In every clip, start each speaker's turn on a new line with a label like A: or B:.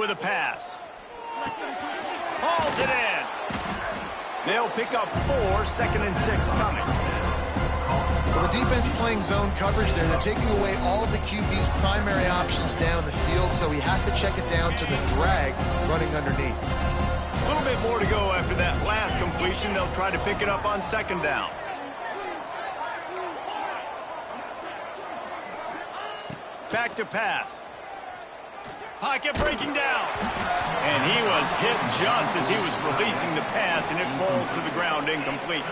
A: with a pass. Hauls it in. They'll pick up 4, 2nd and 6 coming.
B: Well, the defense playing zone coverage there. They're taking away all of the QB's primary options down the field, so he has to check it down to the drag running underneath.
A: A little bit more to go after that last completion. They'll try to pick it up on 2nd down. Back to pass. Pocket breaking down. And he was hit just as he was releasing the pass, and it falls to the ground incomplete.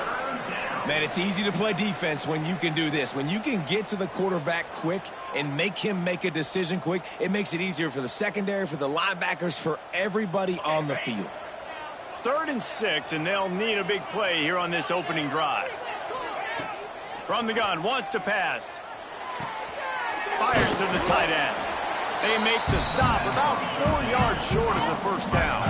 C: Man, it's easy to play defense when you can do this. When you can get to the quarterback quick and make him make a decision quick, it makes it easier for the secondary, for the linebackers, for everybody on the field.
A: 3rd and 6, and they'll need a big play here on this opening drive. From the gun, wants to pass. Fires to the tight end. They make the stop about 4 yards short of the 1st down.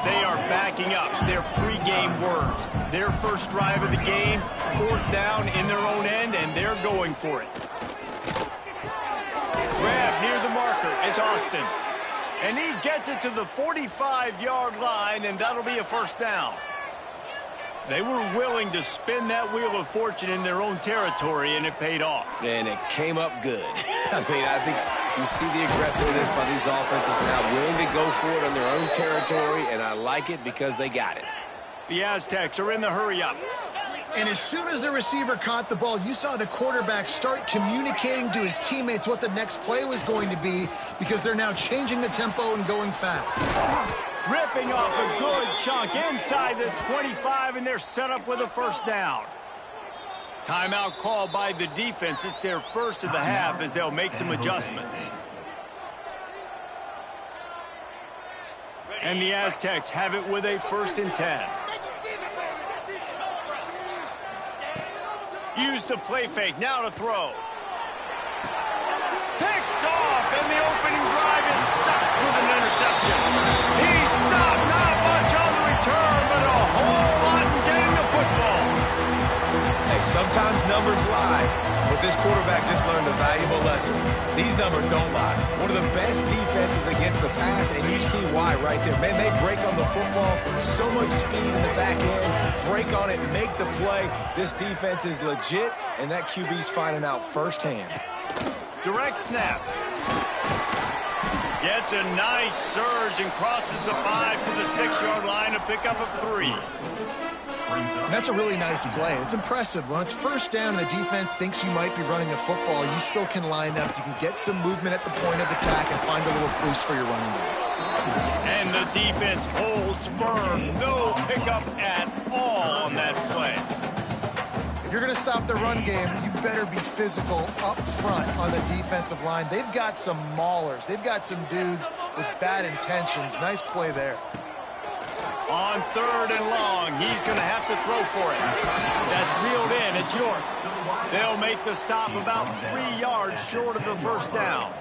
A: They are backing up their pregame words. Their first drive of the game, 4th down in their own end, and they're going for it. Grab near the marker. It's Austin. And he gets it to the 45-yard line, and that'll be a 1st down. They were willing to spin that wheel of fortune in their own territory, and it paid off.
C: And it came up good. I mean, I think you see the aggressiveness by these offenses now, willing to go for it on their own territory, and I like it because they got it.
A: The Aztecs are in the hurry-up.
B: And as soon as the receiver caught the ball, you saw the quarterback start communicating to his teammates what the next play was going to be, because they're now changing the tempo and going fast.
A: Ripping off a good chunk inside the 25, and they're set up with a 1st down. Timeout called by the defense. It's their first of the half as they'll make some adjustments. And the Aztecs have it with a 1st and 10. Use the play fake, now to throw. Picked off, and the opening drive is stopped with an interception. He stopped, not much on the return, but a whole lot in getting the football.
C: Hey, sometimes numbers lie, but this quarterback just learned a valuable lesson. These numbers don't lie. One of the best defenses against the pass, and you see why right there. Man, they break on the football, so much speed in the back end, break on it, make the play. This defense is legit, and that QB's finding out firsthand.
A: Direct snap. Gets a nice surge and crosses the 5 to the 6-yard line to pick up a 3.
B: And that's a really nice play. It's impressive. When it's 1st down and the defense thinks you might be running a football, you still can line up. You can get some movement at the point of attack and find a little crease for your running back.
A: And the defense holds firm. No pickup at all on that play.
B: If you're going to stop the run game, you better be physical up front on the defensive line. They've got some maulers. They've got some dudes with bad intentions. Nice play there.
A: On 3rd and long, he's going to have to throw for it. That's reeled in. It's York. They'll make the stop about 3 yards short of the 1st down.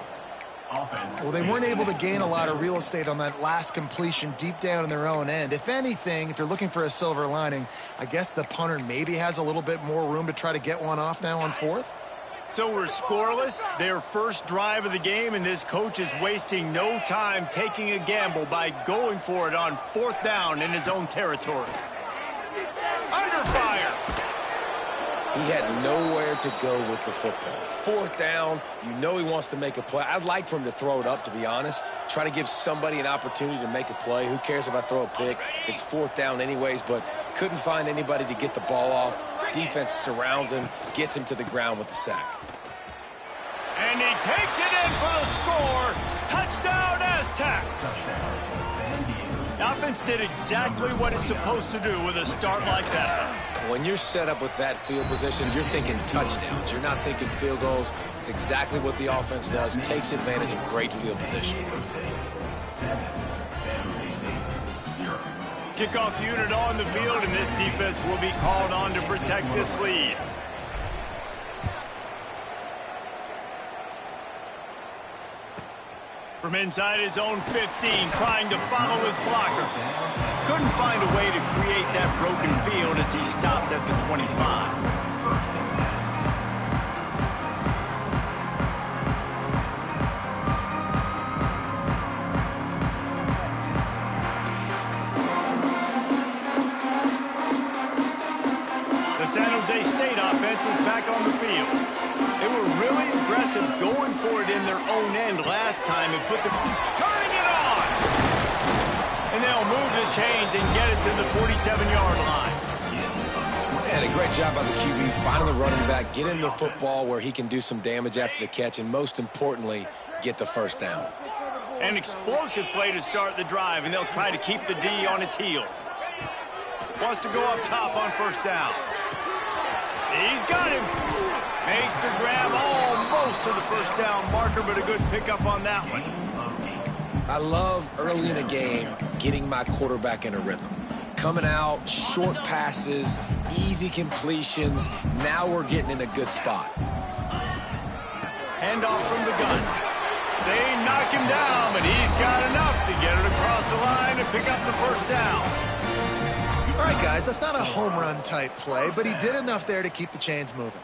B: Well, they weren't able to gain a lot of real estate on that last completion deep down in their own end. If anything, if you're looking for a silver lining, I guess the punter maybe has a little bit more room to try to get one off now on 4th.
A: So we're scoreless, their first drive of the game, and this coach is wasting no time taking a gamble by going for it on 4th down in his own territory. Under fire.
C: He had nowhere to go with the football. 4th down, you know he wants to make a play. I'd like for him to throw it up, to be honest. Try to give somebody an opportunity to make a play. Who cares if I throw a pick? It's 4th down anyways, but couldn't find anybody to get the ball off. Defense surrounds him, gets him to the ground with the sack.
A: And he takes it in for the score. Touchdown, Aztecs. The offense did exactly what it's supposed to do with a start like that.
C: When you're set up with that field position, you're thinking touchdowns. You're not thinking field goals. It's exactly what the offense does. Takes advantage of great field position.
A: Kickoff unit on the field, and this defense will be called on to protect this lead. From inside his own 15, trying to follow his blockers. Couldn't find a way to create that broken field as he stopped at the 25. San Jose State offense is back on the field. They were really aggressive going for it in their own end last time and put the... Turning it on! And they'll move the chains and get it to the 47-yard line.
C: And a great job by the QB, finding the running back, getting the football where he can do some damage after the catch, and most importantly, get the first down.
A: An explosive play to start the drive, and they'll try to keep the D on its heels. Wants to go up top on first down. He's got him. Makes the grab almost to the first down marker, but a good pickup on that one.
C: I love early in a game getting my quarterback in a rhythm. Coming out, short passes, easy completions. Now we're getting in a good spot.
A: Handoff from the gun. They knock him down, but he's got enough to get it across the line and pick up the first down.
B: All right, guys, that's not a home run type play, but he did enough there to keep the chains moving.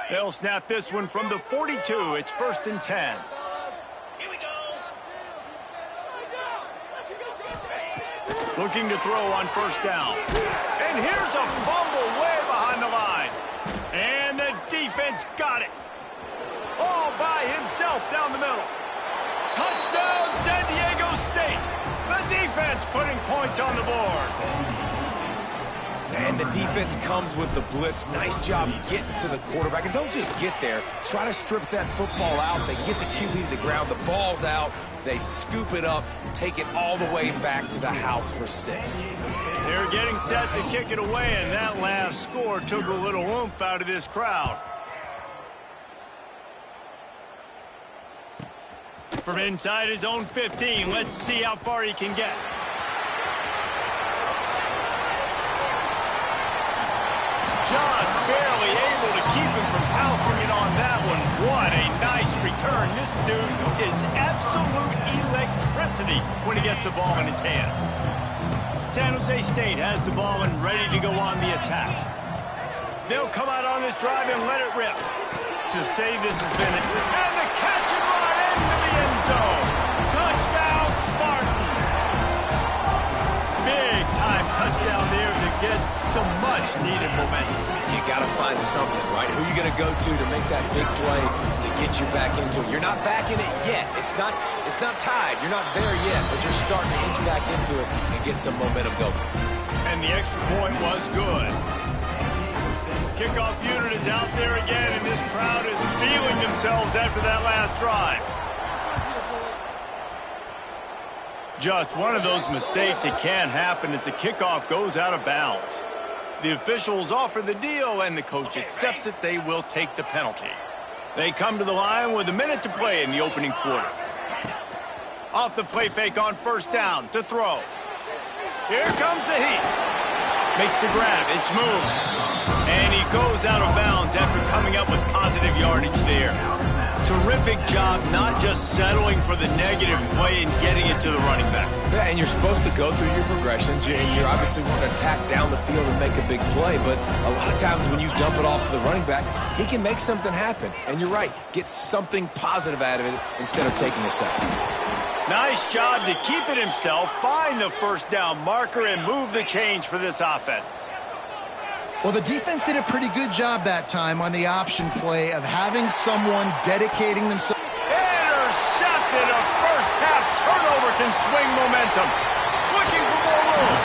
A: They'll snap this one from the 42. It's 1st and 10. Here we go. Looking to throw on first down. And here's a fumble way behind the line. And the defense got it. All by himself down the middle. Touchdown, San Diego State. The defense putting points on the board.
C: And the defense comes with the blitz. Nice job getting to the quarterback. And don't just get there. Try to strip that football out. They get the QB to the ground. The ball's out. They scoop it up, take it all the way back to the house for 6.
A: They're getting set to kick it away, and that last score took a little oomph out of this crowd. From inside his own 15, let's see how far he can get. Just barely able to keep him from pouncing it on that one. What a nice return. This dude is absolute electricity when he gets the ball in his hands. San Jose State has the ball and ready to go on the attack. They'll come out on this drive and let it rip. To say this has been it. And the catch and run into the end zone. Touchdown, Spartan. Big time touchdown there to get some much needed momentum.
C: You got to find something, right? Who are you going to go to make that big play to get you back into it? You're not back in it yet. It's not tied. You're not there yet, but you're starting to inch back into it and get some momentum going.
A: And the extra point was good. Kickoff unit is out there again, and this crowd is feeling themselves after that last drive. Just one of those mistakes that can happen as the kickoff goes out of bounds. The officials offer the deal, and the coach accepts it. They will take the penalty. They come to the line with a minute to play in the opening quarter. Off the play fake on first down to throw. Here comes the heat. Makes the grab. It's moved. And he goes out of bounds after coming up with positive yardage there. Terrific job not just settling for the negative play and getting it to the running back.
C: Yeah, and you're supposed to go through your progressions. You're obviously want to attack down the field and make a big play, but a lot of times when you dump it off to the running back, he can make something happen. And you're right, get something positive out of it instead of taking a sack.
A: Nice job to keep it himself, find the first down marker, and move the change for this offense.
B: Well, the defense did a pretty good job that time on the option play of having someone dedicating themselves.
A: Intercepted. A first-half turnover can swing momentum. Looking for more room.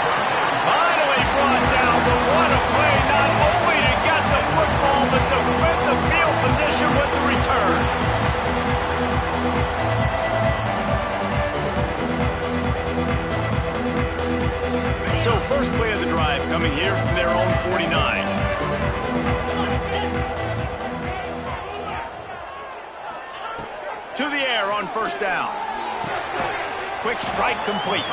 A: Finally brought down, but what a play, not only to get the football, but to flip the field position with the return. So first play of the drive coming here from their own 49. To the air on first down. Quick strike complete.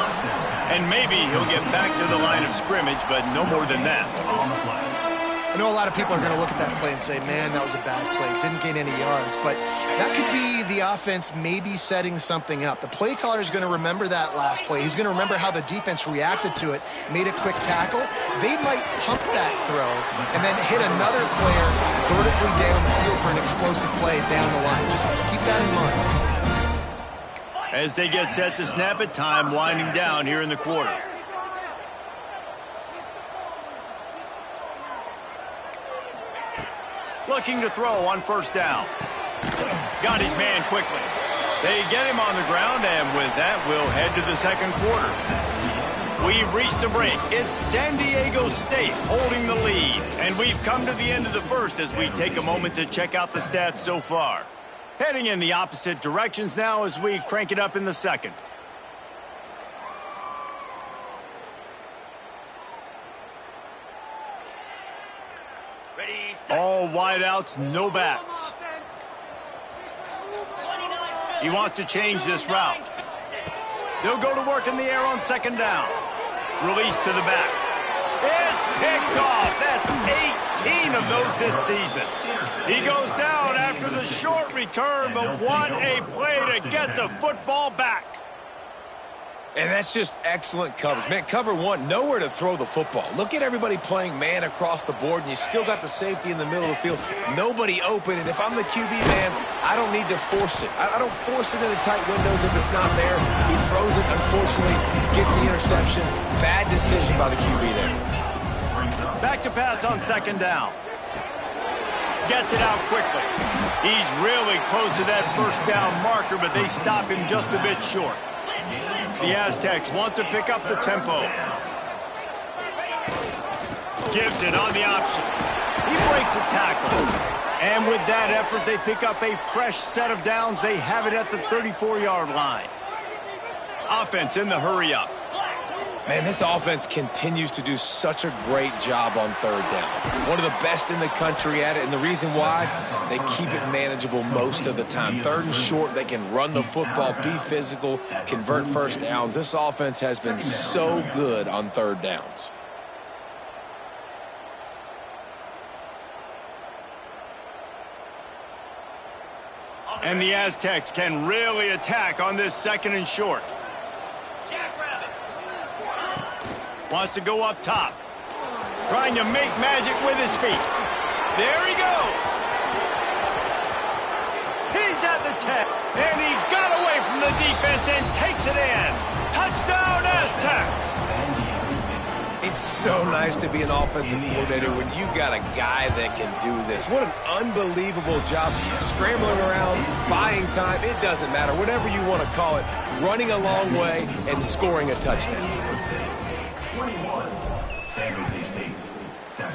A: And maybe he'll get back to the line of scrimmage, but no more than that.
B: I know a lot of people are going to look at that play and say, man, that was a bad play. Didn't gain any yards. But that could be the offense maybe setting something up. The play caller is going to remember that last play. He's going to remember how the defense reacted to it, made a quick tackle. They might pump that throw and then hit another player vertically down the field for an explosive play down the line. Just keep that in mind.
A: As they get set to snap it, time winding down here in the quarter. Looking to throw on first down. Got his man quickly. They get him on the ground, and with that, we'll head to the second quarter. We've reached the break. It's San Diego State holding the lead, and we've come to the end of the first as we take a moment to check out the stats so far. Heading in the opposite directions now as we crank it up in the second. All wideouts, no backs. He wants to change this route. They'll go to work in the air on second down. Release to the back. It's picked off. That's 18 of those this season. He goes down after the short return, but what a play to get the football back.
C: And that's just excellent coverage. Man, cover one, nowhere to throw the football. Look at everybody playing man across the board, and you still got the safety in the middle of the field. Nobody open, and if I'm the QB, man, I don't need to force it. I don't force it into tight windows if it's not there. He throws it, unfortunately, gets the interception. Bad decision by the QB there.
A: Back to pass on second down. Gets it out quickly. He's really close to that first down marker, but they stop him just a bit short. The Aztecs want to pick up the tempo. Gives it on the option. He breaks a tackle. And with that effort, they pick up a fresh set of downs. They have it at the 34-yard line. Offense in the hurry-up.
C: Man, this offense continues to do such a great job on third down. One of the best in the country at it, and the reason why, they keep it manageable most of the time. Third and short, they can run the football, be physical, convert first downs. This offense has been so good on third downs.
A: And the Aztecs can really attack on this second and short. Wants to go up top. Trying to make magic with his feet. There he goes. He's at the 10. And he got away from the defense and takes it in. Touchdown, Aztecs.
C: It's so nice to be an offensive coordinator when you got a guy that can do this. What an unbelievable job. Scrambling around, buying time, it doesn't matter. Whatever you want to call it. Running a long way and scoring a touchdown.
D: 21, San Jose State, 7.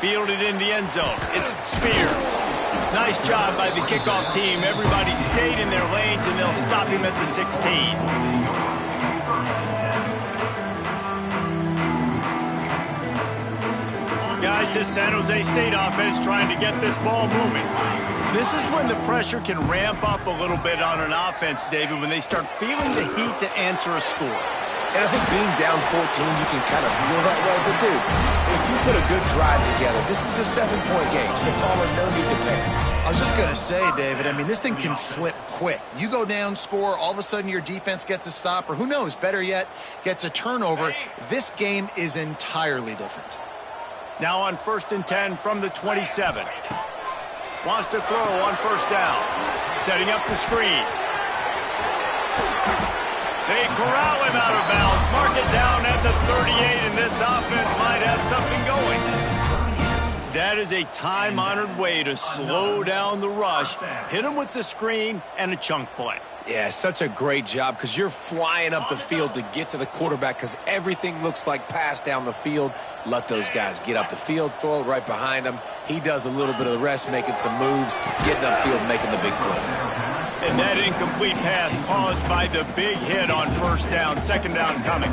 A: Fielded in the end zone. It's Spears. Nice job by the kickoff team. Everybody stayed in their lanes, and they'll stop him at the 16. Guys, this San Jose State offense trying to get this ball moving. This is when the pressure can ramp up a little bit on an offense, David, when they start feeling the heat to answer a score.
C: And I think being down 14, you can kind of feel that way. But, dude, if you put a good drive together, this is a 7-point game. So, Palmer, no need to panic.
B: I was just going to say, David, I mean, this thing can flip quick. You go down, score, all of a sudden your defense gets a stop, or who knows, better yet, gets a turnover. This game is entirely different.
A: Now on 1st and 10 from the 27. Wants to throw on first down. Setting up the screen. They corral him out of bounds. Mark it down at the 38, and this offense might have something going. That is a time-honored way to slow down the rush. Hit him with the screen and a chunk play.
C: Yeah, such a great job because you're flying up the field to get to the quarterback because everything looks like pass down the field. Let those guys get up the field, throw it right behind him. He does a little bit of the rest, making some moves, getting upfield, making the big play.
A: And that incomplete pass caused by the big hit on first down, second down coming.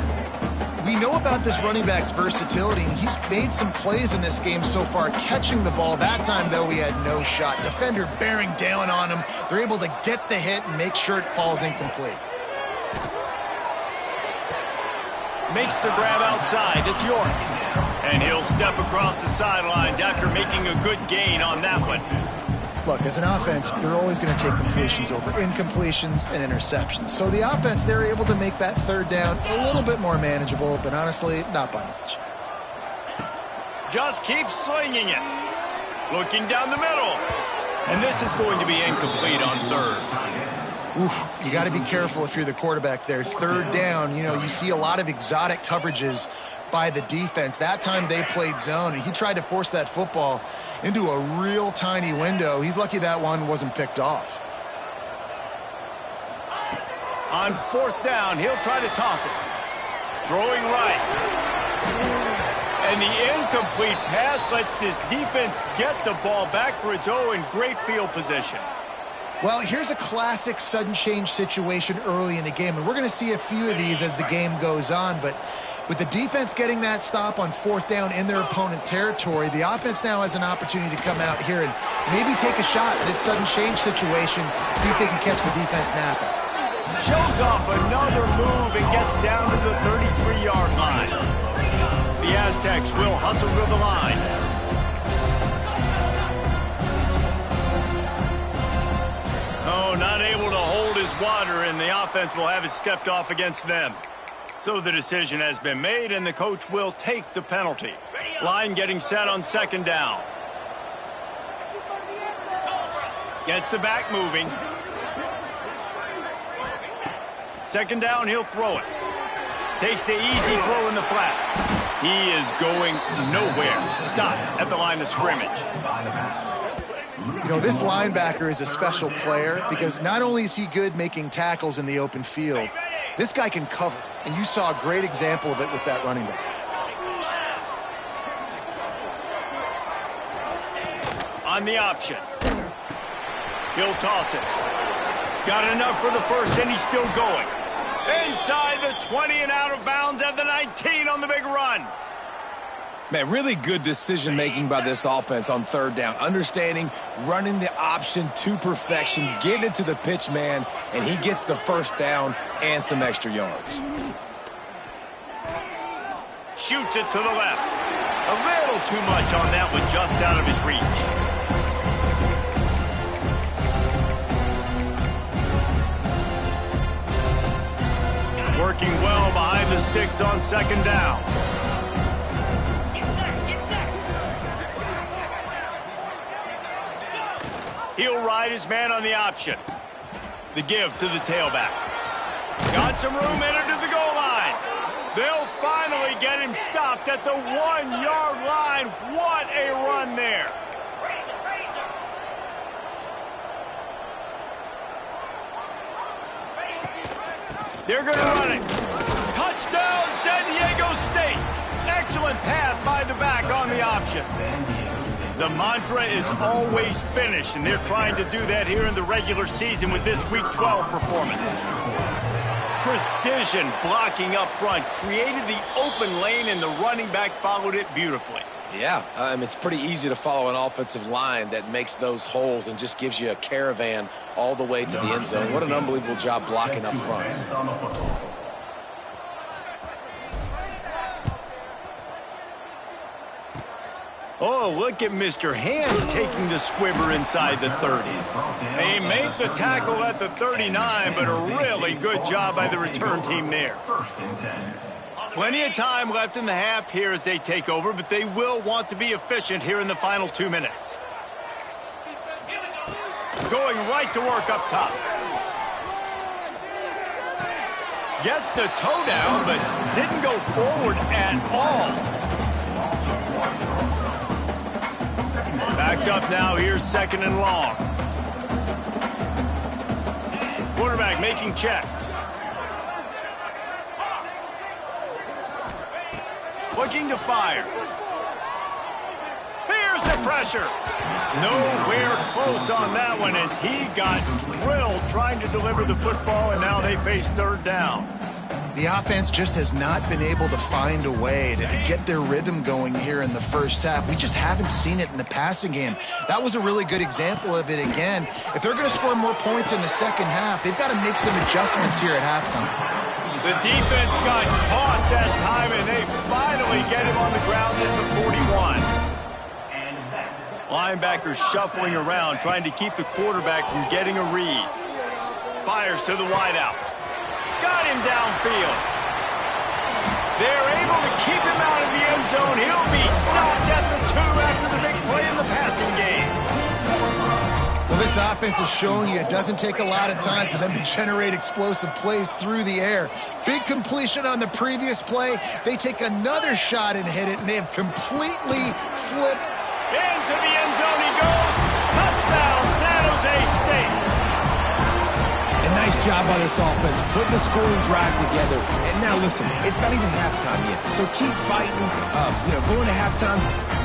B: We know about this running back's versatility, and he's made some plays in this game so far, catching the ball. That time, though, he had no shot. Defender bearing down on him. They're able to get the hit and make sure it falls incomplete.
A: Makes the grab outside. It's York. And he'll step across the sidelines after making a good gain on that one.
B: Look, as an offense, you're always going to take completions over incompletions and interceptions. So the offense, they're able to make that third down a little bit more manageable, but honestly, not by much.
A: Just keep slinging it. Looking down the middle. And this is going to be incomplete on third.
B: Oof, you got to be careful if you're the quarterback there. Third down, you see a lot of exotic coverages by the defense. That time they played zone, and he tried to force that football into a real tiny window. He's lucky that one wasn't picked off.
A: On fourth down, he'll try to toss it. Throwing right. And the incomplete pass lets this defense get the ball back for its own great field position.
B: Well, here's a classic sudden change situation early in the game, and we're going to see a few of these as the game goes on, but with the defense getting that stop on fourth down in their opponent territory, the offense now has an opportunity to come out here and maybe take a shot at this sudden change situation, see if they can catch the defense napping.
A: Shows off another move and gets down to the 33-yard line. The Aztecs will hustle to the line. Oh, not able to hold his water, and the offense will have it stepped off against them. So the decision has been made, and the coach will take the penalty. Line getting set on second down. Gets the back moving. Second down, he'll throw it. Takes the easy throw in the flat. He is going nowhere. Stop at the line of scrimmage.
B: This linebacker is a special player because not only is he good making tackles in the open field, this guy can cover, and you saw a great example of it with that running back.
A: On the option. He'll toss it. Got enough for the first, and he's still going. Inside the 20 and out of bounds at the 19 on the big run.
C: Man, really good decision-making by this offense on third down. Understanding, running the option to perfection, getting it to the pitch man, and he gets the first down and some extra yards.
A: Shoots it to the left. A little too much on that one, just out of his reach. Working well behind the sticks on second down. He'll ride his man on the option. The give to the tailback. Got some room entered to the goal line. They'll finally get him stopped at the 1-yard line. What a run there. They're going to run it. Touchdown, San Diego State. Excellent pass by the back on the option. The mantra is always finish, and they're trying to do that here in the regular season with this Week 12 performance. Precision blocking up front, created the open lane, and the running back followed it beautifully.
C: Yeah, it's pretty easy to follow an offensive line that makes those holes and just gives you a caravan all the way to the end zone. What an unbelievable job blocking up front.
A: Oh, look at Mr. Hands taking the squibber inside the 30. They make the tackle at the 39, but a really good job by the return team there. Plenty of time left in the half here as they take over, but they will want to be efficient here in the final 2 minutes. Going right to work up top. Gets the toe down, but didn't go forward at all. Backed up now, here's second and long. Quarterback making checks. Looking to fire. Here's the pressure. Nowhere close on that one as he got drilled trying to deliver the football, and now they face third down.
B: The offense just has not been able to find a way to get their rhythm going here in the first half. We just haven't seen it in the passing game. That was a really good example of it again. If they're going to score more points in the second half, they've got to make some adjustments here at halftime.
A: The defense got caught that time, and they finally get him on the ground at the 41. Linebackers shuffling around, trying to keep the quarterback from getting a read. Fires to the wideout. Got him downfield. They're able to keep him out of the end zone. He'll be stopped at the 2 after the big play in the passing game.
B: this offense is showing you it doesn't take a lot of time for them to generate explosive plays through the air. Big completion on the previous play. They take another shot and hit it, and they have completely flipped.
A: Into the end zone he goes. Touchdown, San Jose State.
C: A nice job by this offense, putting the scoring drive together. And now listen, it's not even halftime yet, so keep fighting. Going to halftime,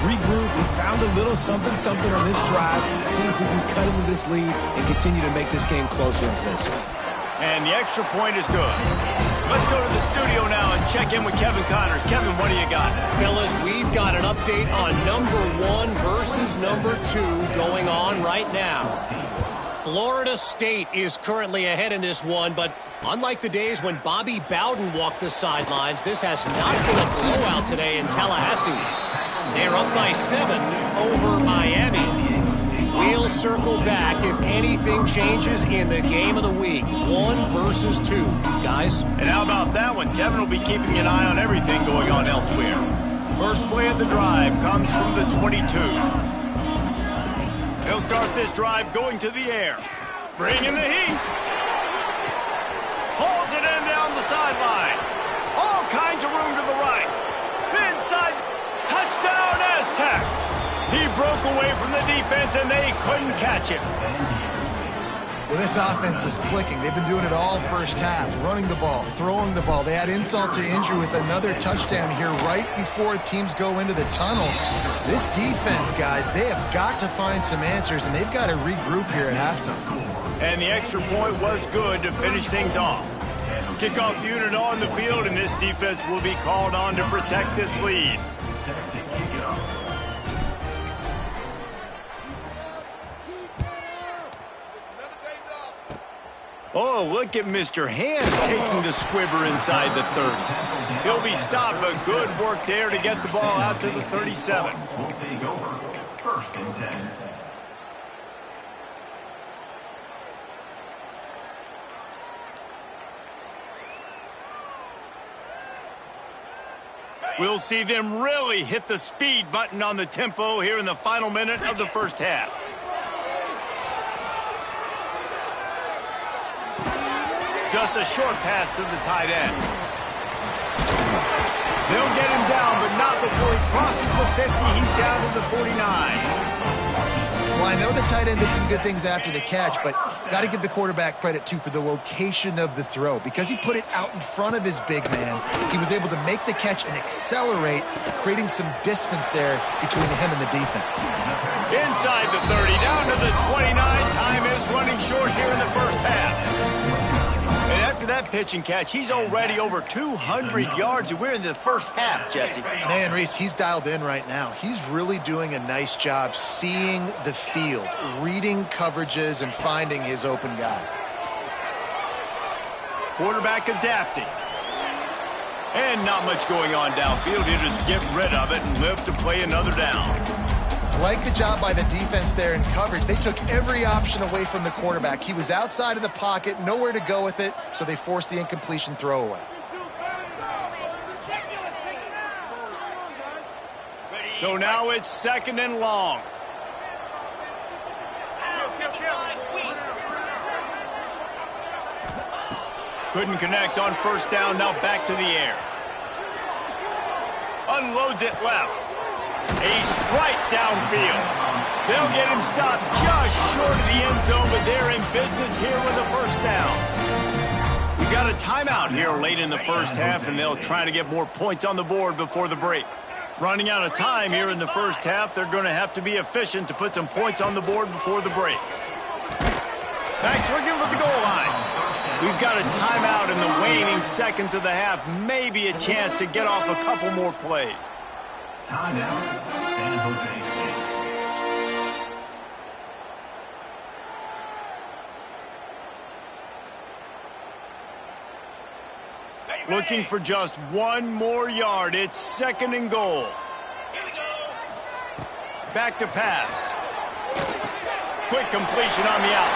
C: regroup. We found a little something on this drive. See if we can cut into this lead and continue to make this game closer and closer.
A: And the extra point is good. Let's go to the studio now and check in with Kevin Connors. Kevin, what do you got?
E: Fellas, we've got an update on number 1 versus number 2 going on right now. Florida State is currently ahead in this one, but unlike the days when Bobby Bowden walked the sidelines, this has not been a blowout today in Tallahassee. They're up by 7 over Miami. We'll circle back if anything changes in the game of the week. 1 versus 2, guys.
A: And how about that one? Kevin will be keeping an eye on everything going on elsewhere. First play of the drive comes from the 22. He'll start this drive going to the air. Bringing the heat. Pulls it in down the sideline. All kinds of room to the right. Inside. Touchdown, Aztecs. He broke away from the defense, and they couldn't catch him.
B: Well, this offense is clicking. They've been doing it all first half, running the ball, throwing the ball. They had insult to injury with another touchdown here right before teams go into the tunnel. This defense, guys, they have got to find some answers, and they've got to regroup here at halftime.
A: And the extra point was good to finish things off. Kickoff unit on the field, and this defense will be called on to protect this lead.
D: Set to kick it off.
A: Oh, look at Mr. Hands taking the squibber inside the 30. He'll be stopped, but good work there to get the ball out to the 37.
D: We'll take over. First and 10.
A: We'll see them really hit the speed button on the tempo here in the final minute of the first half. Just a short pass to the tight end. They'll get him down, but not before he crosses the 50. He's down to the 49.
B: Well, I know the tight end did some good things after the catch, but got to give the quarterback credit, too, for the location of the throw. Because he put it out in front of his big man, he was able to make the catch and accelerate, creating some distance there between him and the defense.
A: Inside the 30, down to the 29. Time is running short here in the first half. And after that pitch and catch, he's already over 200 yards, and we're in the first half, Jesse.
B: Man, Reese, he's dialed in right now. He's really doing a nice job seeing the field, reading coverages, and finding his open guy.
A: Quarterback adapting. And not much going on downfield. He'll just get rid of it and live to play another down.
B: Like the job by the defense there in coverage. They took every option away from the quarterback. He was outside of the pocket, nowhere to go with it, so they forced the incompletion throwaway.
A: So now it's second and long. Couldn't connect on first down, now back to the air. Unloads it left. A strike downfield. They'll get him stopped just short of the end zone, but they're in business here with a first down. We got a timeout here late in the first half, and they'll try to get more points on the board before the break. Running out of time here in the first half, they're going to have to be efficient to put some points on the board before the break. Thanks, we're good with the goal line. We've got a timeout in the waning seconds of the half. Maybe a chance to get off a couple more plays.
D: Timeout, San Jose State.
A: Looking for just one more yard. It's second and goal. Back to pass. Quick completion on the out.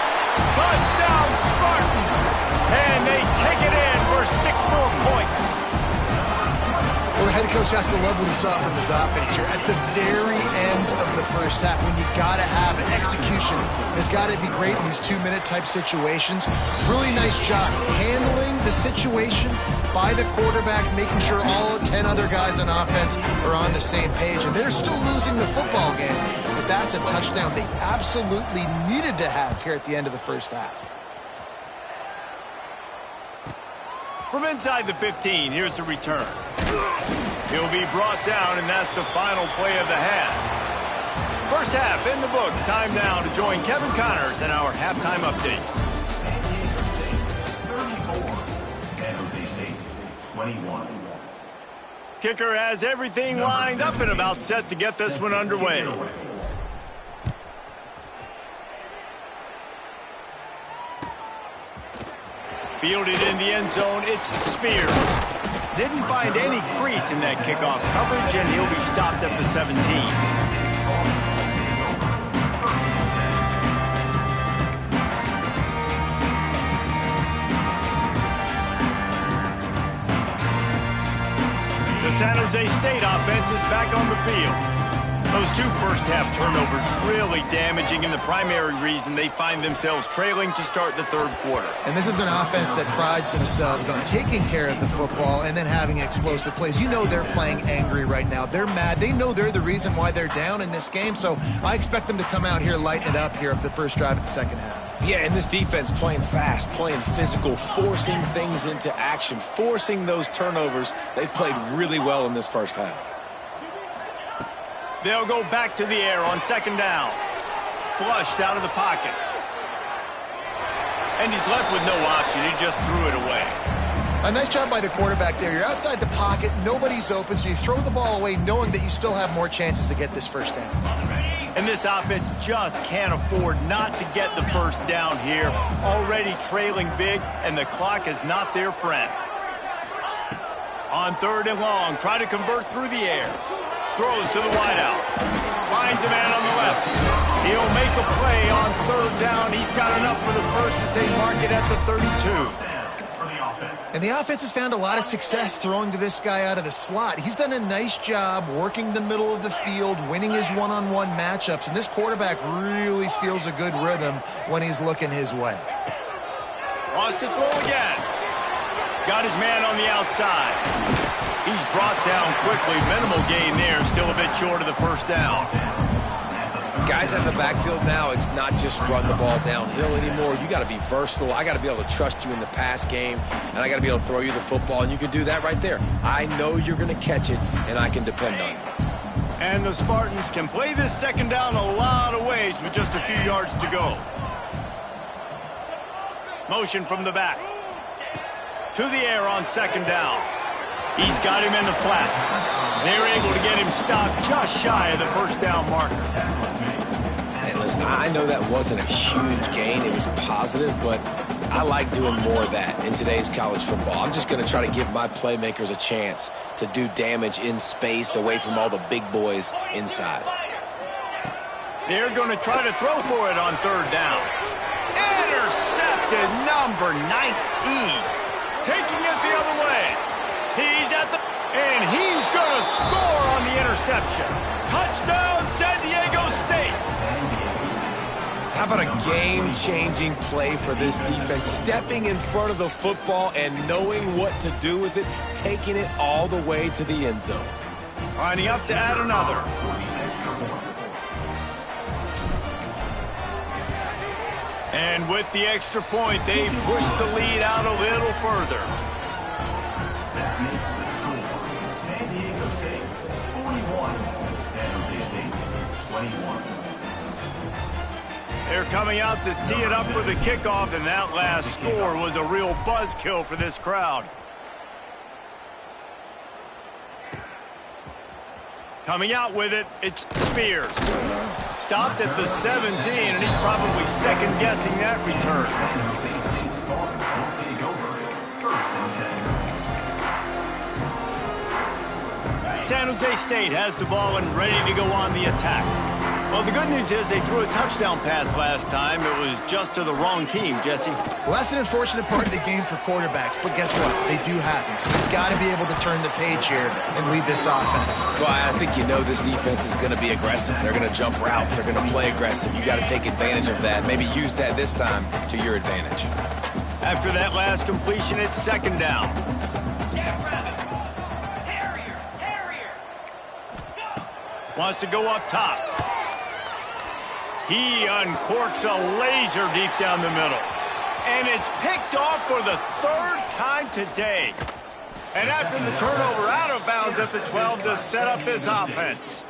A: Touchdown, Spartans! And they take it in for 6 more points.
B: Well, the head coach has to love what he saw from his offense here. At the very end of the the first half when you got to have it. Execution has got to be great in these 2-minute type situations. Really nice job handling the situation by the quarterback, making sure all 10 other guys on offense are on the same page. And they're still losing the football game, but that's a touchdown they absolutely needed to have here at the end of the first half.
A: From inside the 15, here's the return. He'll be brought down, and that's the final play of the half. First half in the books. Time now to join Kevin Connors in our halftime update.
D: 34. San Jose State 21.
A: Kicker has everything lined up and about set to get this one underway. Fielded in the end zone, it's Spears. Didn't find any crease in that kickoff coverage, and he'll be stopped at the 17. The San Jose State offense is back on the field. Those two first-half turnovers really damaging, and the primary reason they find themselves trailing to start the third quarter.
B: And this is an offense that prides themselves on taking care of the football and then having explosive plays. You know they're playing angry right now. They're mad. They know they're the reason why they're down in this game, so I expect them to come out here, lighten it up here for the first drive of the second half.
C: Yeah, and this defense playing fast, playing physical, forcing things into action, forcing those turnovers. They played really well in this first half.
A: They'll go back to the air on second down. Flushed out of the pocket. And he's left with no option. He just threw it away.
B: A nice job by the quarterback there. You're outside the pocket, nobody's open, so you throw the ball away knowing that you still have more chances to get this first down.
A: And this offense just can't afford not to get the first down here. Already trailing big, and the clock is not their friend. On third and long, try to convert through the air. Throws to the wideout. Finds a man on the left. He'll make a play on third down. He's got enough for the first as they mark it at the 32.
B: And the offense has found a lot of success throwing to this guy out of the slot. He's done a nice job working the middle of the field, winning his one-on-one matchups, and this quarterback really feels a good rhythm when he's looking his way.
A: Wants to throw again. Got his man on the outside. He's brought down quickly. Minimal gain there. Still a bit short of the first down.
C: Guys in the backfield now, it's not just run the ball downhill anymore. You got to be versatile. I got to be able to trust you in the pass game, and I got to be able to throw you the football, and you can do that right there. I know you're going to catch it, and I can depend on you.
A: And the Spartans can play this second down a lot of ways with just a few yards to go. Motion from the back. To the air on second down. He's got him in the flat. They're able to get him stopped just shy of the first down marker.
C: And listen, I know that wasn't a huge gain. It was positive, but I like doing more of that in today's college football. I'm just going to try to give my playmakers a chance to do damage in space away from all the big boys inside.
A: They're going to try to throw for it on third down. Intercepted, number 19. Taking it the other way. He's at the... And he's going to score on the interception. Touchdown, San Diego State.
C: How about a game-changing play for this defense? Stepping in front of the football and knowing what to do with it, taking it all the way to the end zone.
A: Lining up to add another. And with the extra point, they push the lead out a little further.
D: That makes the score San Diego State 41, San Jose State 21.
A: They're coming out to tee it up for the kickoff, and that last score was a real buzzkill for this crowd. Coming out with it, it's Spears. Stopped at the 17, and he's probably second-guessing that return. San Jose State has the ball and ready to go on the attack. Well, the good news is they threw a touchdown pass last time. It was just to the wrong team, Jesse.
B: Well, that's an unfortunate part of the game for quarterbacks, but guess what? They do happen. So you've got to be able to turn the page here and lead this offense.
C: Well, I think you know this defense is going to be aggressive. They're going to jump routes. They're going to play aggressive. You got to take advantage of that. Maybe use that this time to your advantage.
A: After that last completion, it's second down. Wants to go up top. He uncorks a laser deep down the middle. And it's picked off for the third time today. And after the turnover, out of bounds at the 12 to set up this offense.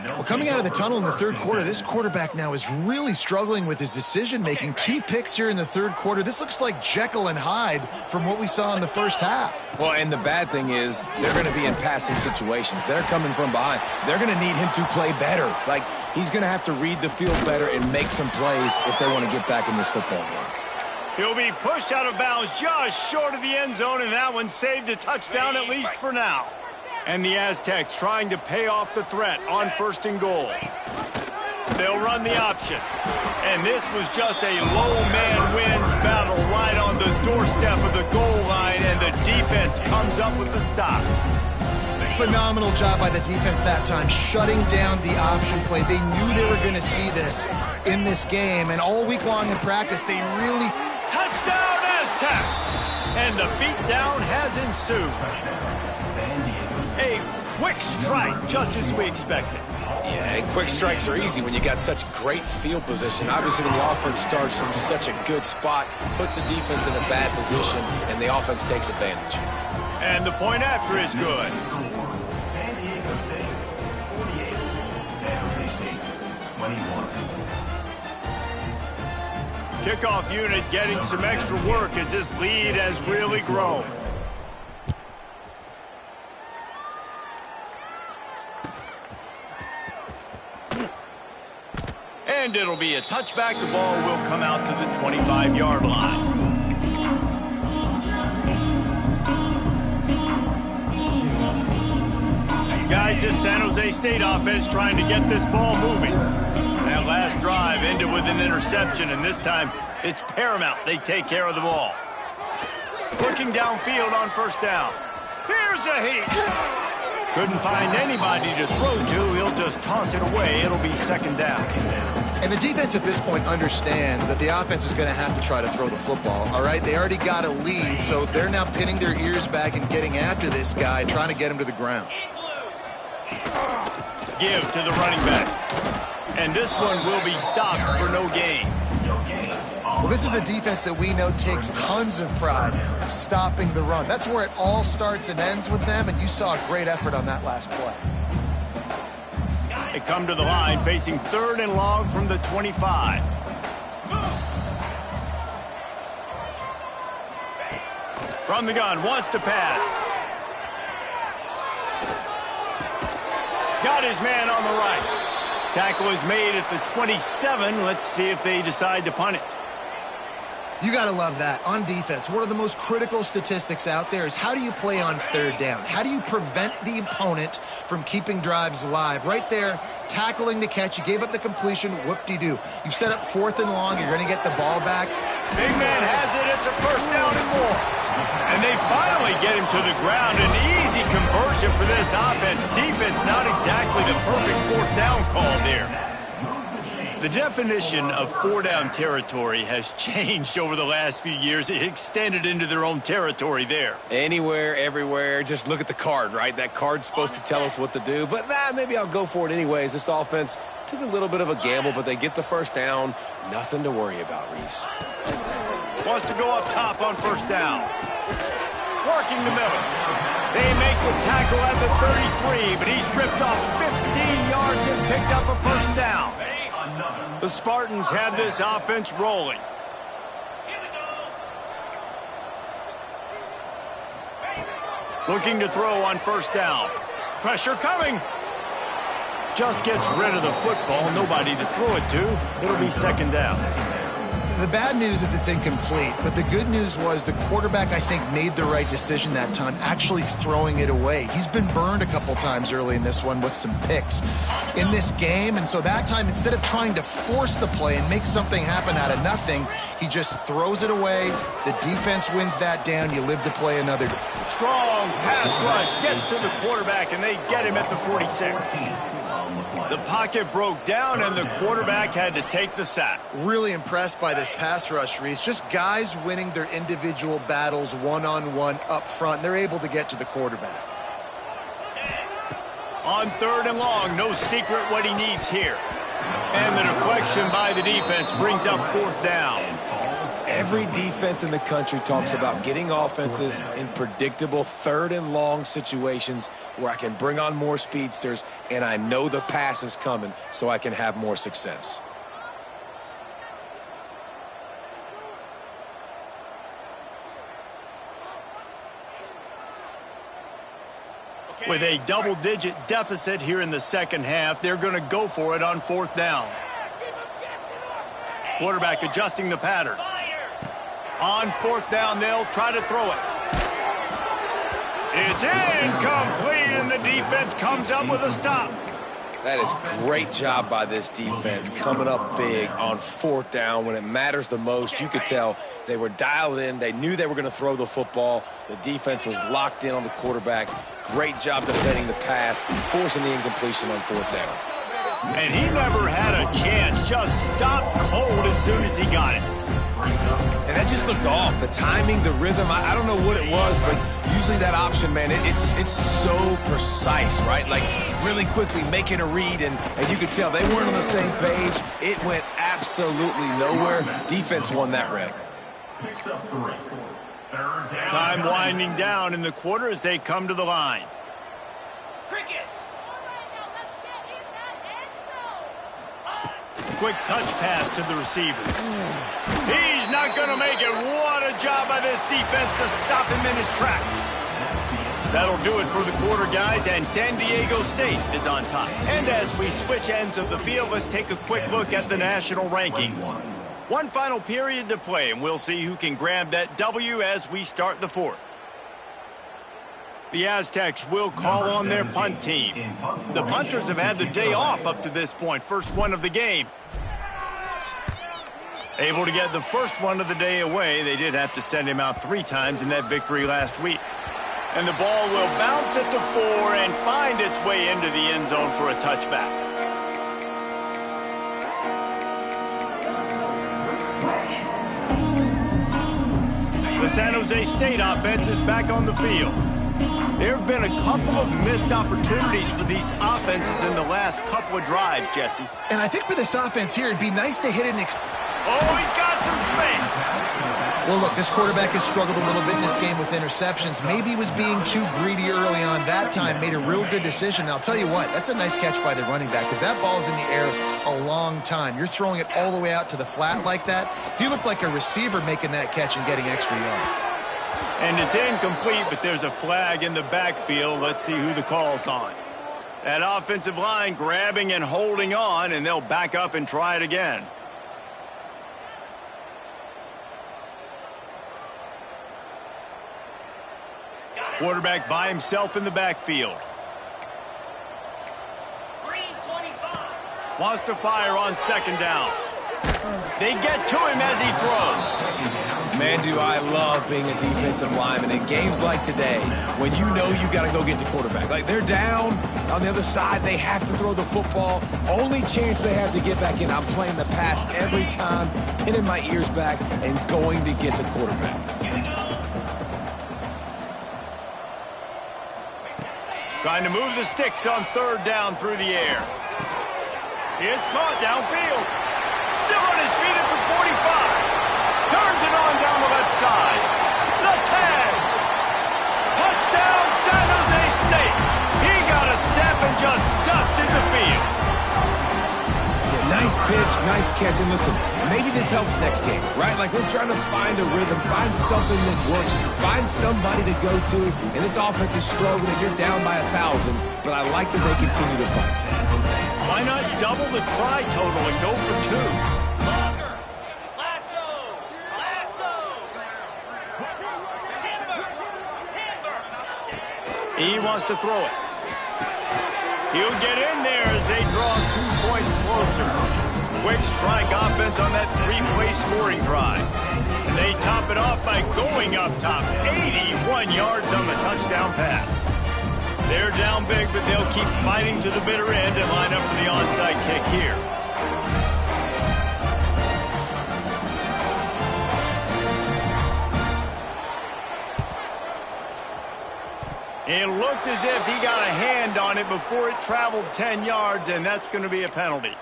B: Well, coming out of the tunnel in the third quarter, this quarterback now is really struggling with his decision-making. 2 picks here in the third quarter. This looks like Jekyll and Hyde from what we saw in the first half.
C: Well, and the bad thing is they're going to be in passing situations. They're coming from behind. They're going to need him to play better. Like, he's going to have to read the field better and make some plays if they want to get back in this football game.
A: He'll be pushed out of bounds just short of the end zone, and that one saved a touchdown at least for now. And the Aztecs trying to pay off the threat on first and goal. They'll run the option. And this was just a low man wins battle right on the doorstep of the goal line, and the defense comes up with the stop.
B: Phenomenal job by the defense that time, shutting down the option play. They knew they were going to see this in this game, and all week long in practice, they really...
A: Touchdown Aztecs! And the beatdown has ensued. A quick strike, just as we expected.
C: Yeah, and quick strikes are easy when you got such great field position. Obviously, when the offense starts in such a good spot, puts the defense in a bad position, and the offense takes advantage.
A: And the point after is good.
D: San Diego State, 48. San Jose State, 21.
A: Kickoff unit getting some extra work as this lead has really grown. And it'll be a touchback. The ball will come out to the 25-yard line. Guys, this San Jose State offense trying to get this ball moving. That last drive ended with an interception, and this time it's paramount they take care of the ball. Looking downfield on first down. Here's a heat. Couldn't find anybody to throw to. He'll just toss it away. It'll be second down.
B: And the defense at this point understands that the offense is going to have to try to throw the football, all right? They already got a lead, so they're now pinning their ears back and getting after this guy, trying to get him to the ground.
A: Give to the running back. And this one will be stopped for no gain.
B: Well, this is a defense that we know takes tons of pride stopping the run. That's where it all starts and ends with them, and you saw a great effort on that last play.
A: They come to the line facing third and long from the 25. From the gun, wants to pass. Got his man on the right. Tackle is made at the 27. Let's see if they decide to punt it.
B: You got to love that. On defense, one of the most critical statistics out there is how do you play on third down? How do you prevent the opponent from keeping drives alive? Right there, tackling the catch. You gave up the completion. Whoop-de-doo. You've set up fourth and long. You're going to get the ball back.
A: Big man has it. It's a first down and more. And they finally get him to the ground. An easy conversion for this offense. Defense not exactly the perfect fourth down call there. The definition of four-down territory has changed over the last few years. It extended into their own territory there.
C: Anywhere, everywhere, just look at the card, right? That card's supposed to tell us what to do, but maybe I'll go for it anyways. This offense took a little bit of a gamble, but they get the first down. Nothing to worry about, Reese.
A: Wants to go up top on first down. Working the middle. They make the tackle at the 33, but he's stripped off 15 yards and picked up a first down. The Spartans have this offense rolling. Looking to throw on first down. Pressure coming. Just gets rid of the football. Nobody to throw it to. It'll be second down.
B: The bad news is it's incomplete, but the good news was the quarterback, I think, made the right decision that time, actually throwing it away. He's been burned a couple times early in this one with some picks in this game, and so that time, instead of trying to force the play and make something happen out of nothing, he just throws it away. The defense wins that down. You live to play another.
A: Strong pass rush gets to the quarterback, and they get him at the 46. The pocket broke down, and the quarterback had to take the sack.
B: Really impressed by this pass rush, Reese. Just guys winning their individual battles one-on-one up front. They're able to get to the quarterback.
A: On 3rd and long, no secret what he needs here. And the deflection by the defense brings up 4th down.
C: Every defense in the country talks about getting offenses in predictable 3rd and long situations where I can bring on more speedsters and I know the pass is coming so I can have more success.
A: With a double-digit deficit here in the second half, they're going to go for it on 4th down. Quarterback adjusting the pattern. On 4th down, they'll try to throw it. It's incomplete, and the defense comes up with a stop.
C: That is great job by this defense, coming up big on 4th down when it matters the most. You could tell they were dialed in. They knew they were going to throw the football. The defense was locked in on the quarterback. Great job defending the pass, forcing the incompletion on 4th down.
A: And he never had a chance. Just stopped cold as soon as he got it.
C: And that just looked off. The timing, the rhythm, I don't know what it was, but usually that option, man, it's so precise, right? Like really quickly making a read, and you could tell they weren't on the same page. It went absolutely nowhere. Defense won that rep.
A: Time winding down in the quarter as they come to the line. Quick touch pass to the receiver. He's not going to make it. What a job by this defense to stop him in his tracks. That'll do it for the quarter, guys, and San Diego State is on top. And as we switch ends of the field, let's take a quick look at the national rankings. One final period to play, and we'll see who can grab that W as we start the 4th. The Aztecs will call on their punt team. The punters have had the day off up to this point. First one of the game. Able to get the first one of the day away. They did have to send him out 3 times in that victory last week. And the ball will bounce at the 4 and find its way into the end zone for a touchback. The San Jose State offense is back on the field. There have been a couple of missed opportunities for these offenses in the last couple of drives, Jesse.
B: And I think for this offense here, it'd be nice to hit an
A: Oh, he's got some space.
B: Well, look, this quarterback has struggled a little bit in this game with interceptions. Maybe he was being too greedy early on that time, made a real good decision. And I'll tell you what, that's a nice catch by the running back because that ball's in the air a long time. You're throwing it all the way out to the flat like that. You look like a receiver making that catch and getting extra yards.
A: And it's incomplete, but there's a flag in the backfield. Let's see who the call's on. That offensive line grabbing and holding on, and they'll back up and try it again. Quarterback by himself in the backfield. Wants to fire on 2nd down. They get to him as he throws.
C: Man, do I love being a defensive lineman in games like today when you know you got to go get the quarterback. Like they're down on the other side, they have to throw the football. Only chance they have to get back in. I'm playing the pass every time, pinning my ears back and going to get the quarterback.
A: Trying to move the sticks on 3rd down through the air. It's caught downfield. Still on his feet at the 45. Turns it on down the left side. The tag. Touchdown, San Jose State. He got a step and just dusted the field.
C: Yeah, nice pitch, nice catch. And listen, maybe this helps next game, right? Like we're trying to find a rhythm, find something that works, find somebody to go to. And this offense is struggling. You're down by 1,000, but I like that they continue to fight.
A: Why not double the try total and go for 2? He wants to throw it. He'll get in there as they draw 2 points closer. Quick strike offense on that three-play scoring drive. And they top it off by going up top. 81 yards on the touchdown pass. They're down big, but they'll keep fighting to the bitter end and line up for the onside kick here. It looked as if he got a hand on it before it traveled 10 yards, and that's going to be a penalty.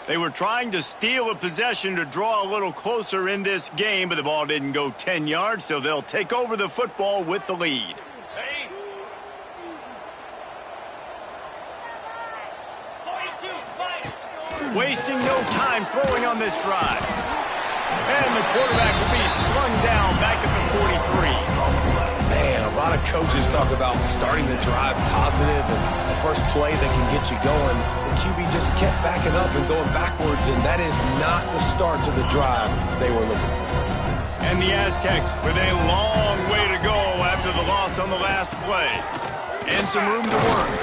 A: They were trying to steal a possession to draw a little closer in this game, but the ball didn't go 10 yards, so they'll take over the football with the lead. Wasting no time throwing on this drive. And the quarterback will be slung down back at the 43.
C: Man, a lot of coaches talk about starting the drive positive and the first play that can get you going. The QB just kept backing up and going backwards, and that is not the start to the drive they were looking for.
A: And the Aztecs with a long way to go after the loss on the last play. And some room to work.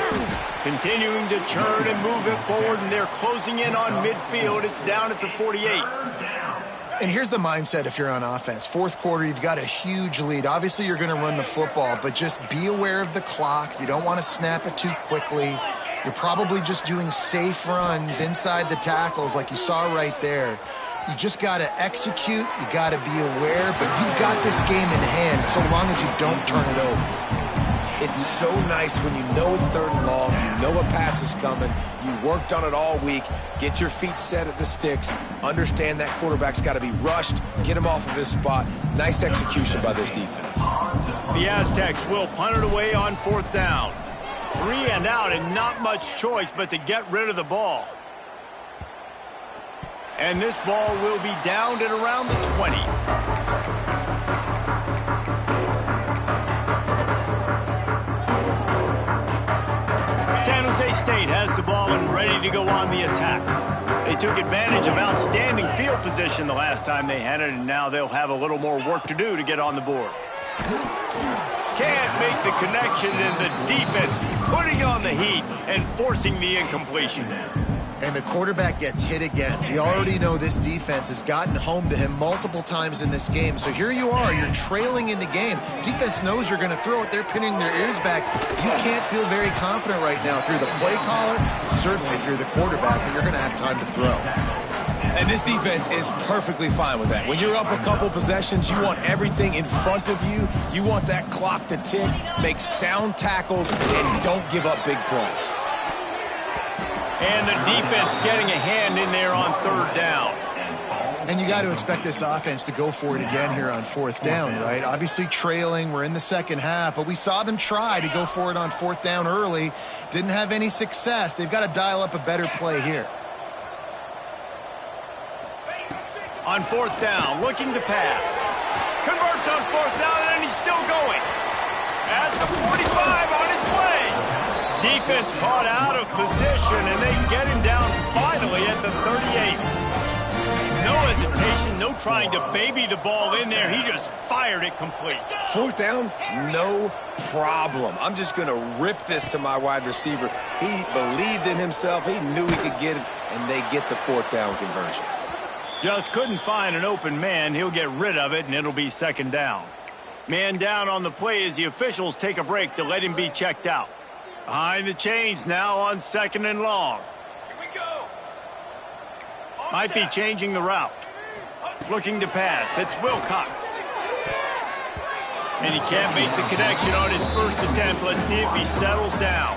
A: Continuing to churn and move it forward, and they're closing in on midfield. It's down at the 48.
B: And here's the mindset if you're on offense. Fourth quarter, you've got a huge lead. Obviously, you're going to run the football, but just be aware of the clock. You don't want to snap it too quickly. You're probably just doing safe runs inside the tackles like you saw right there. You just got to execute. You got to be aware, but you've got this game in hand so long as you don't turn it over.
C: It's so nice when you know it's third and long, you know a pass is coming, you worked on it all week, get your feet set at the sticks, understand that quarterback's got to be rushed, get him off of his spot. Nice execution by this defense.
A: The Aztecs will punt it away on fourth down. 3 and out and not much choice but to get rid of the ball. And this ball will be downed at around the 20. San Jose State has the ball and ready to go on the attack. They took advantage of outstanding field position the last time they had it, and now they'll have a little more work to do to get on the board. Can't make the connection, and the defense putting on the heat and forcing the incompletion.
B: And the quarterback gets hit again. We already know this defense has gotten home to him multiple times in this game. So here you are, you're trailing in the game. Defense knows you're going to throw it. They're pinning their ears back. You can't feel very confident right now through the play caller, certainly through the quarterback, that you're going to have time to throw.
C: And this defense is perfectly fine with that. When you're up a couple possessions, you want everything in front of you. You want that clock to tick, make sound tackles, and don't give up big plays.
A: And the defense getting a hand in there on third down.
B: And you got to expect this offense to go for it again here on fourth down, right? Obviously trailing, we're in the second half, but we saw them try to go for it on fourth down early. Didn't have any success. They've got to dial up a better play here.
A: On fourth down, looking to pass. Converts on fourth down, and he's still going. At the 45 on its way. Defense caught out of position, and they get him down finally at the 38. No hesitation, no trying to baby the ball in there. He just fired it complete.
C: Fourth down, no problem. I'm just going to rip this to my wide receiver. He believed in himself. He knew he could get it, and they get the fourth down conversion.
A: Just couldn't find an open man. He'll get rid of it, and it'll be second down. Man down on the play as the officials take a break to let him be checked out. Behind the chains now on second and long. Here we go. Might be changing the route. Looking to pass. It's Wilcox. And he can't make the connection on his first attempt. Let's see if he settles down.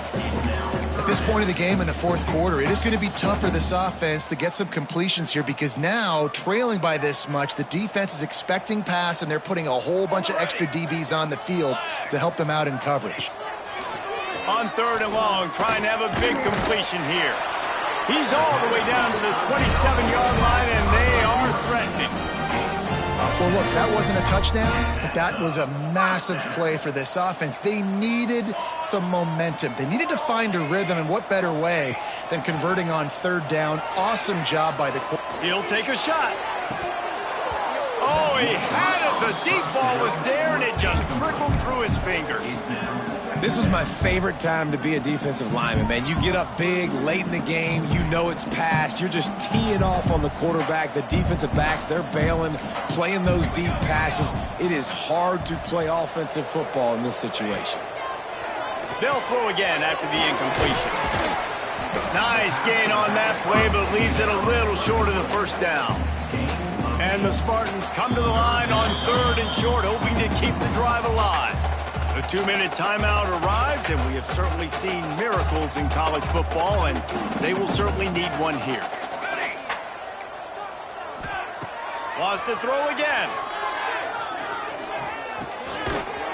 B: At this point in the game in the fourth quarter, it is going to be tough for this offense to get some completions here because now, trailing by this much, the defense is expecting pass, and they're putting a whole bunch of extra DBs on the field to help them out in coverage.
A: On third and long, trying to have a big completion here. He's all the way down to the 27-yard line, and they are threatening.
B: Well, look, that wasn't a touchdown, but that was a massive play for this offense. They needed some momentum. They needed to find a rhythm, and what better way than converting on third down. Awesome job by the quarterback.
A: He'll take a shot. Oh, he had it. The deep ball was there, and it just trickled through his fingers.
C: This was my favorite time to be a defensive lineman, man. You get up big, late in the game, you know it's past. You're just teeing off on the quarterback. The defensive backs, they're bailing, playing those deep passes. It is hard to play offensive football in this situation.
A: They'll throw again after the incompletion. Nice gain on that play, but leaves it a little short of the first down. And the Spartans come to the line on 3rd and short, hoping to keep the drive alive. The 2-minute timeout arrives, and we have certainly seen miracles in college football, and they will certainly need one here. Lost to throw again.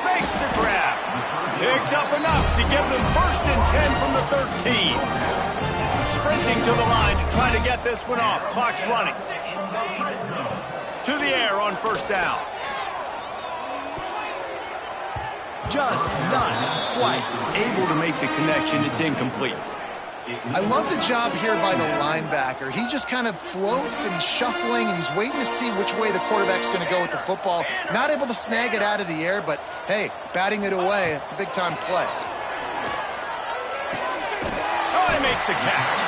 A: Makes the grab. Picks up enough to give them 1st and 10 from the 13. Sprinting to the line to try to get this one off. Clock's running. To the air on 1st down. Just not quite able to make the connection. It's incomplete.
B: I love the job here by the linebacker. He just kind of floats and he's shuffling and he's waiting to see which way the quarterback's going to go with the football. Not able to snag it out of the air, but hey, batting it away, it's a big-time play.
A: Oh, he makes the catch.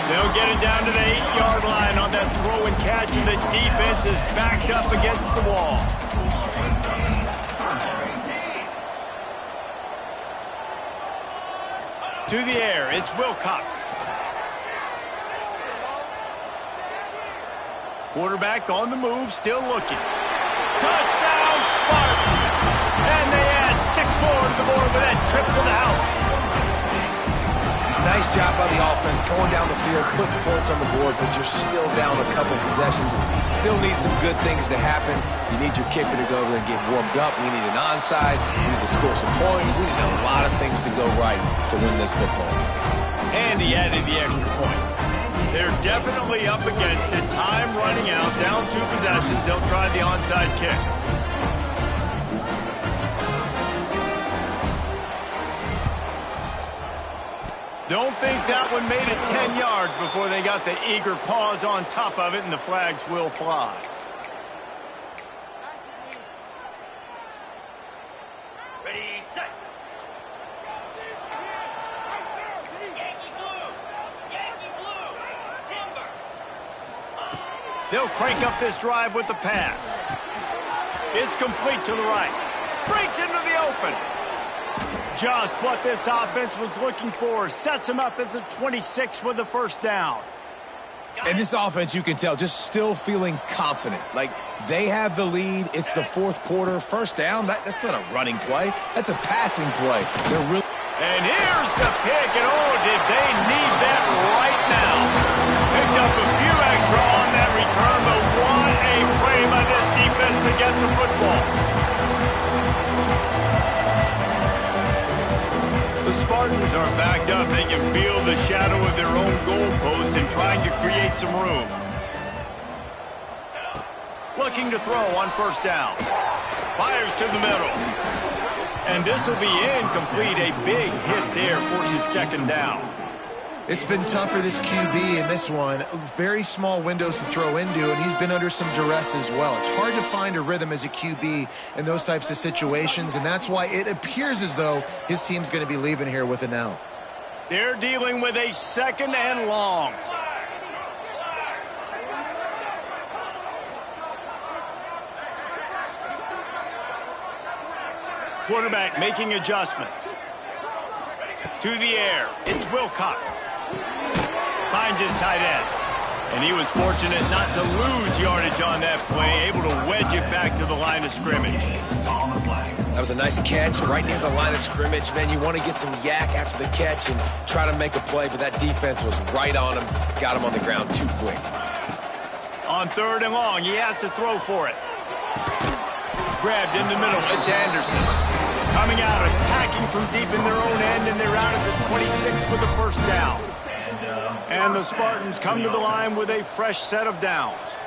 A: They'll get it down to the 8-yard line on that throw and catch, and the defense is backed up against the wall. To the air, it's Wilcox. Quarterback on the move, still looking. Touchdown, Spartan! And they add 6 more to the board with that trip to the house.
C: Nice job by the offense going down the field, putting points on the board, but you're still down a couple possessions. Still need some good things to happen. You need your kicker to go over there and get warmed up. We need an onside. We need to score some points. We need a lot of things to go right to win this football game.
A: And he added the extra point. They're definitely up against it. Time running out, down 2 possessions. They'll try the onside kick. Don't think that one made it 10 yards before they got the eager paws on top of it, and the flags will fly.
D: Ready, set. Yankee blue, timber.
A: They'll crank up this drive with the pass. It's complete to the right. Breaks into the open. Just what this offense was looking for. Sets him up at the 26 with the 1st down.
C: And this offense, you can tell, just still feeling confident. Like, they have the lead. It's the 4th quarter. 1st down, that's not a running play. That's a passing play. They're really...
A: And here's the pick, and oh, did they need that right now. Picked up a few extra on that return, but what a play by this defense to get the football. The Spartans are backed up. They can feel the shadow of their own goalpost and trying to create some room. Looking to throw on 1st down. Fires to the middle. And this will be incomplete. A big hit there forces 2nd down.
B: It's been tough for this QB in this one. Very small windows to throw into, and he's been under some duress as well. It's hard to find a rhythm as a QB in those types of situations, and that's why it appears as though his team's going to be leaving here with an L.
A: They're dealing with a 2nd and long. Quarterback making adjustments. To the air, it's Wilcox. Finds his tight end. And he was fortunate not to lose yardage on that play, able to wedge it back to the line of scrimmage.
C: That was a nice catch right near the line of scrimmage. Man, you want to get some yak after the catch and try to make a play, but that defense was right on him. Got him on the ground too quick.
A: On 3rd and long, he has to throw for it. Grabbed in the middle, it's Anderson. Coming out, attacking from deep in their own end, and they're out at the 26 with the 1st down. And the Spartans come to the line with a fresh set of downs.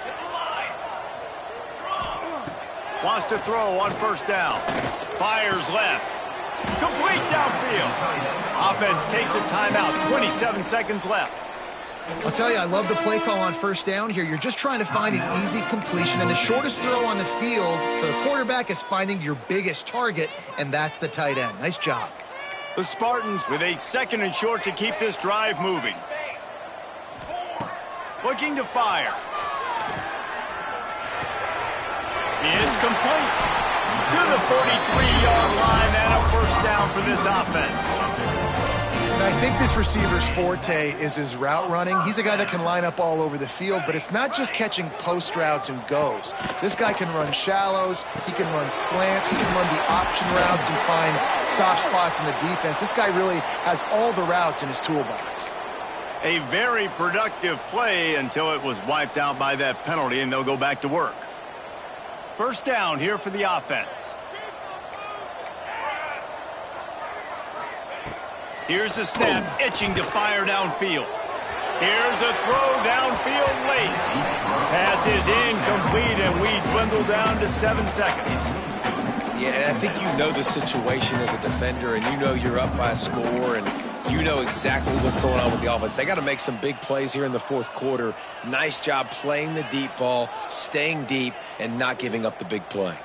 A: Wants to throw on 1st down. Fires left. Complete downfield. Offense takes a timeout. 27 seconds left.
B: I'll tell you, I love the play call on 1st down here. You're just trying to find an easy completion, and the shortest throw on the field for the quarterback is finding your biggest target, and that's the tight end. Nice job.
A: The Spartans with a 2nd and short to keep this drive moving. Looking to fire. It's complete. To the 43-yard line and a first down for this offense.
B: And I think this receiver's forte is his route running. He's a guy that can line up all over the field, but it's not just catching post routes and goes. This guy can run shallows, he can run slants, he can run the option routes and find soft spots in the defense. This guy really has all the routes in his toolbox.
A: A very productive play until it was wiped out by that penalty, and they'll go back to work. First down here for the offense. Here's the snap, itching to fire downfield. Here's a throw downfield late. Pass is incomplete, and we dwindle down to 7 seconds.
C: Yeah, and I think you know the situation as a defender, and you know you're up by a score, and you know exactly what's going on with the offense. They got to make some big plays here in the 4th quarter. Nice job playing the deep ball, staying deep, and not giving up the big play.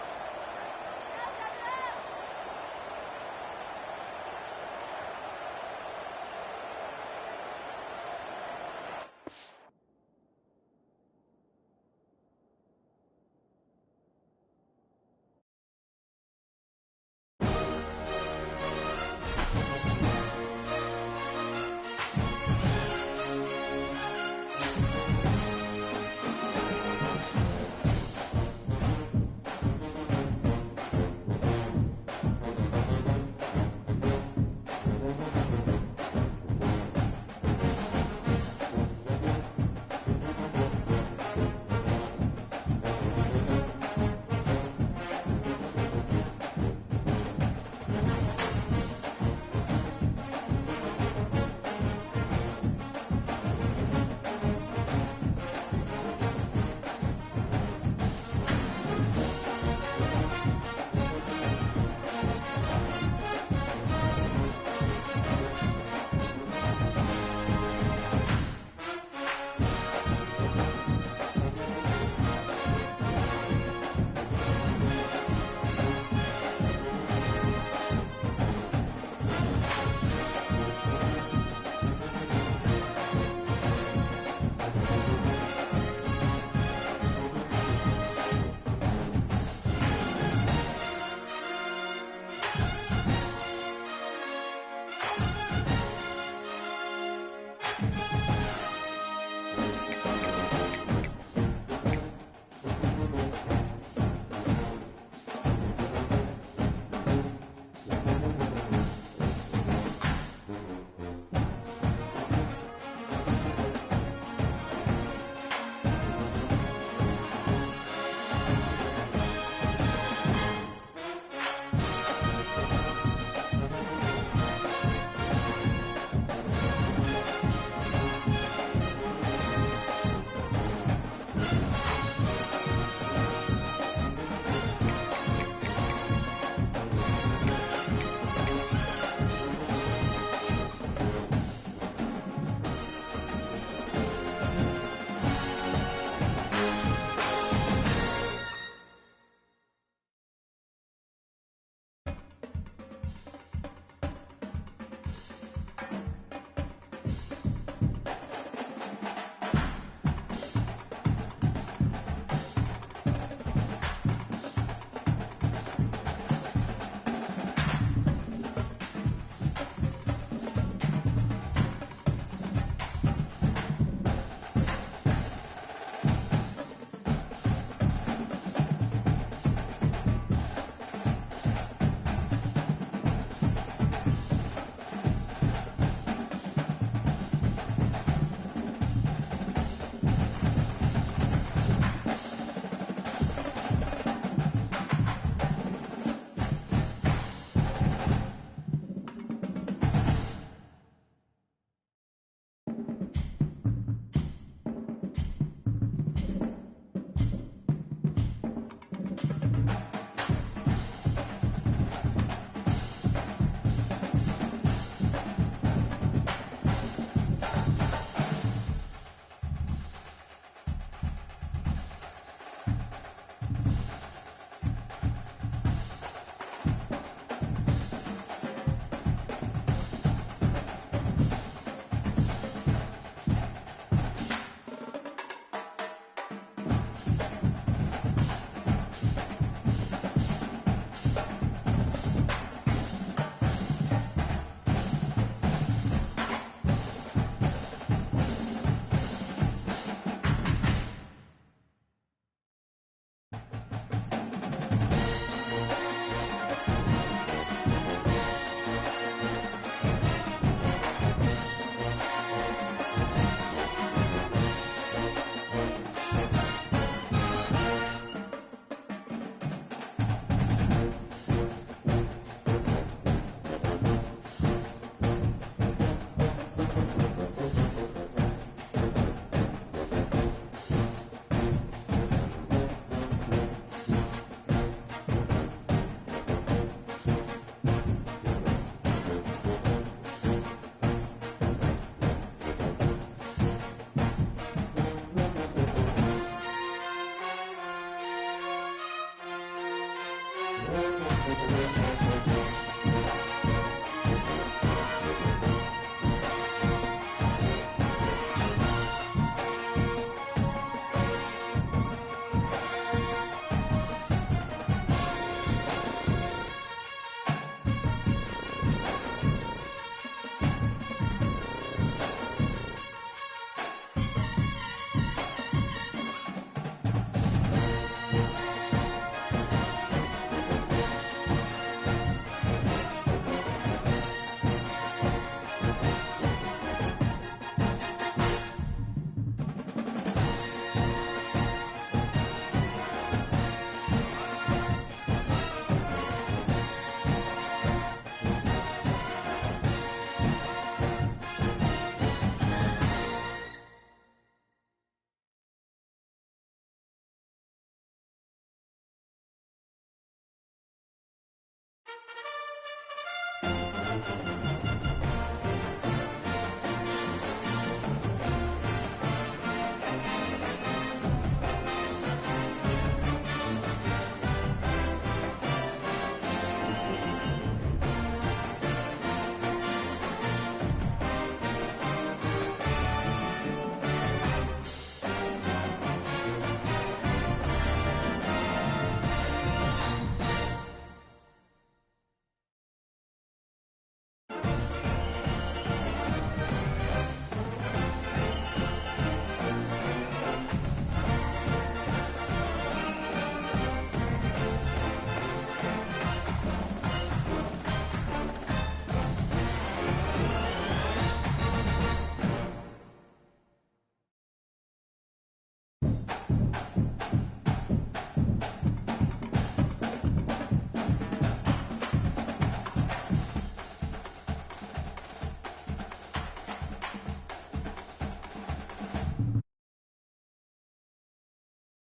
B: it.